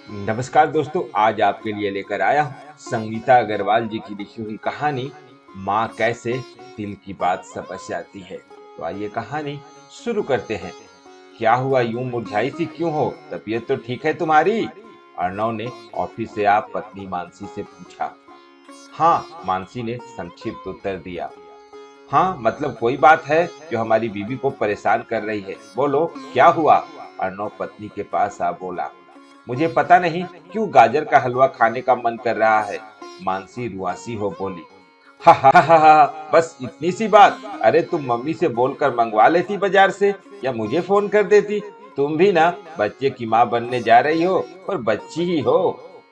नमस्कार दोस्तों, आज आपके लिए लेकर आया हूँ संगीता अग्रवाल जी की लिखी हुई कहानी माँ कैसे दिल की बात समझ जाती है। तो आइए कहानी शुरू करते हैं। क्या हुआ, यूं मुरझाई सी क्यों हो? तबीयत तो ठीक है तुम्हारी? अर्णव ने ऑफिस से आप पत्नी मानसी से पूछा। हाँ, मानसी ने संक्षिप्त उत्तर दिया। हाँ मतलब कोई बात है जो हमारी बीवी को परेशान कर रही है, बोलो क्या हुआ? अर्णव पत्नी के पास आ बोला। मुझे पता नहीं क्यों गाजर का हलवा खाने का मन कर रहा है, मानसी रुआसी हो बोली। हा हा हा हा, बस इतनी सी बात? अरे तुम मम्मी से बोलकर मंगवा लेती बाजार से, या मुझे फोन कर देती। तुम भी ना बच्चे की माँ बनने जा रही हो और बच्ची ही हो।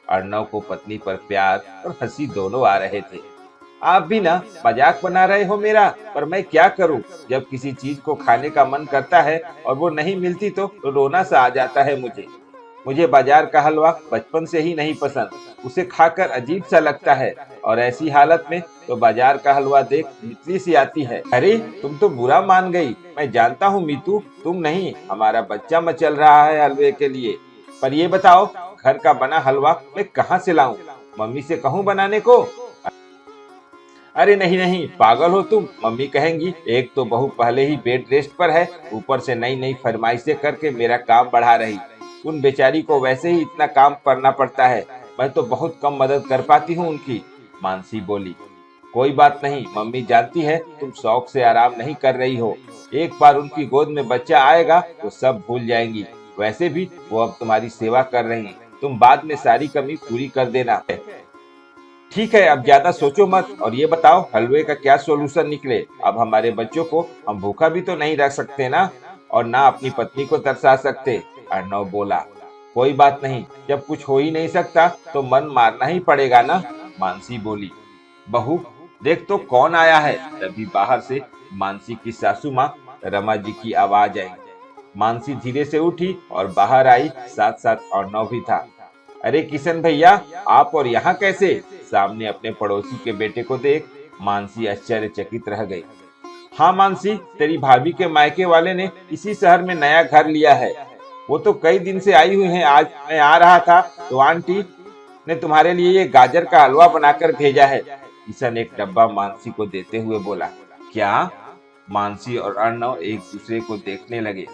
अर्णव को पत्नी पर प्यार और हंसी दोनों आ रहे थे। आप भी ना मजाक बना रहे हो मेरा, पर मैं क्या करूं? जब किसी चीज को खाने का मन करता है और वो नहीं मिलती तो रोना सा आ जाता है मुझे। मुझे बाजार का हलवा बचपन से ही नहीं पसंद, उसे खाकर अजीब सा लगता है, और ऐसी हालत में तो बाजार का हलवा देख मितली सी आती है। अरे तुम तो बुरा मान गई, मैं जानता हूँ मीतू, तुम नहीं, हमारा बच्चा मचल रहा है हलवे के लिए। पर ये बताओ, घर का बना हलवा मैं कहाँ से लाऊं? मम्मी से कहूँ बनाने को? अरे नहीं नहीं, पागल हो तुम, मम्मी कहेंगी एक तो बहू पहले ही बेड रेस्ट पर है, ऊपर से नई नई फरमाइशें करके मेरा काम बढ़ा रही। उन बेचारी को वैसे ही इतना काम करना पड़ता है, मैं तो बहुत कम मदद कर पाती हूँ उनकी, मानसी बोली। कोई बात नहीं, मम्मी जानती है तुम शौक से आराम नहीं कर रही हो। एक बार उनकी गोद में बच्चा आएगा तो सब भूल जाएंगी। वैसे भी वो अब तुम्हारी सेवा कर रही हैं, तुम बाद में सारी कमी पूरी कर देना। ठीक है, अब ज्यादा सोचो मत, और ये बताओ हलवे का क्या सोल्यूशन निकले? अब हमारे बच्चों को हम भूखा भी तो नहीं रख सकते ना, और ना अपनी पत्नी को तरसा सकते, अर्णव बोला। कोई बात नहीं, जब कुछ हो ही नहीं सकता तो मन मारना ही पड़ेगा ना, मानसी बोली। बहू देख तो कौन आया है? तभी बाहर से मानसी की सासू माँ रमा जी की आवाज आई। मानसी धीरे से उठी और बाहर आई, साथ साथ अर्णव भी था। अरे किशन भैया, आप और यहाँ कैसे? सामने अपने पड़ोसी के बेटे को देख मानसी आश्चर्यचकित रह गई। हाँ मानसी, तेरी भाभी के मायके वाले ने इसी शहर में नया घर लिया है। वो तो कई दिन से आई हुई हैं, आज मैं आ रहा था तो आंटी ने तुम्हारे लिए ये गाजर का हलवा बनाकर भेजा है। किशन एक डब्बा मानसी को देते हुए बोला। क्या? मानसी और अर्णव एक दूसरे को देखने लगे।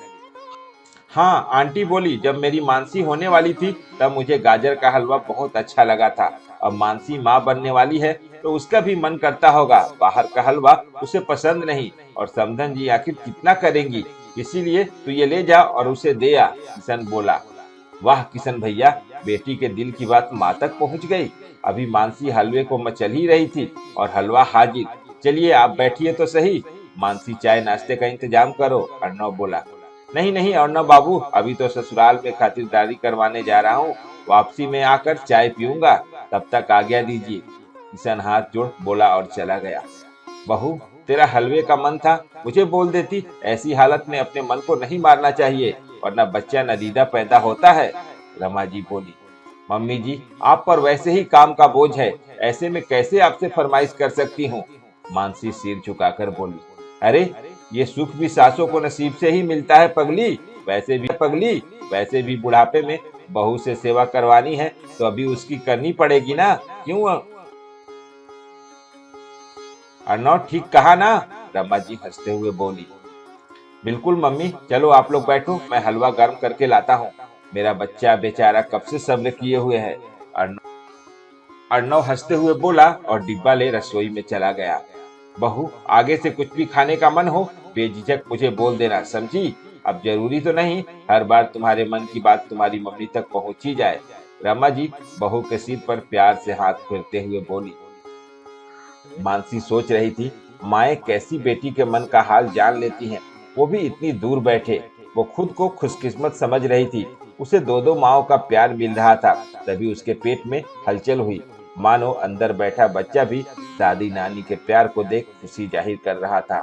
हाँ, आंटी बोली जब मेरी मानसी होने वाली थी तब मुझे गाजर का हलवा बहुत अच्छा लगा था। अब मानसी माँ बनने वाली है तो उसका भी मन करता होगा, बाहर का हलवा उसे पसंद नहीं, और समधन जी आखिर कितना करेंगी, इसीलिए तू ये ले जा और उसे दे आ, किशन बोला। वाह किशन भैया, बेटी के दिल की बात माँ तक पहुँच गई। अभी मानसी हलवे को मचल ही रही थी और हलवा हाजिर। चलिए आप बैठिए तो सही, मानसी चाय नाश्ते का इंतजाम करो, अर्णव बोला। नहीं नहीं अर्णव बाबू, अभी तो ससुराल में खातिरदारी करवाने जा रहा हूँ, वापसी में आकर चाय पीऊंगा, तब तक आज्ञा दीजिए, किशन हाथ जोड़ बोला और चला गया। बहू तेरा हलवे का मन था, मुझे बोल देती, ऐसी हालत में अपने मन को नहीं मारना चाहिए, वरना बच्चा नदीदा पैदा होता है, रमा जी बोली। मम्मी जी, आप पर वैसे ही काम का बोझ है, ऐसे में कैसे आपसे फरमाइश कर सकती हूँ, मानसी सिर झुकाकर बोली। अरे ये सुख भी सासों को नसीब से ही मिलता है पगली, वैसे भी बुढ़ापे में बहू से सेवा करवानी है तो अभी उसकी करनी पड़ेगी ना, क्यों? अर्णव ठीक कहा ना, रमा जी हंसते हुए बोली। बिल्कुल मम्मी, चलो आप लोग बैठो, मैं हलवा गर्म करके लाता हूँ, मेरा बच्चा बेचारा कब से सब्र किए हुए है, अर्णव हंसते हुए बोला और डिब्बा ले रसोई में चला गया। बहू आगे से कुछ भी खाने का मन हो बेझिझक मुझे बोल देना, समझी? अब जरूरी तो नहीं हर बार तुम्हारे मन की बात तुम्हारी मम्मी तक पहुंच ही जाए, रमा जी बहू के सिर पर प्यार से हाथ फेरते हुए बोली। मानसी सोच रही थी, माएँ कैसी बेटी के मन का हाल जान लेती हैं, वो भी इतनी दूर बैठे। वो खुद को खुशकिस्मत समझ रही थी, उसे दो दो माओ का प्यार मिल रहा था। तभी उसके पेट में हलचल हुई, मानो अंदर बैठा बच्चा भी दादी नानी के प्यार को देख खुशी जाहिर कर रहा था।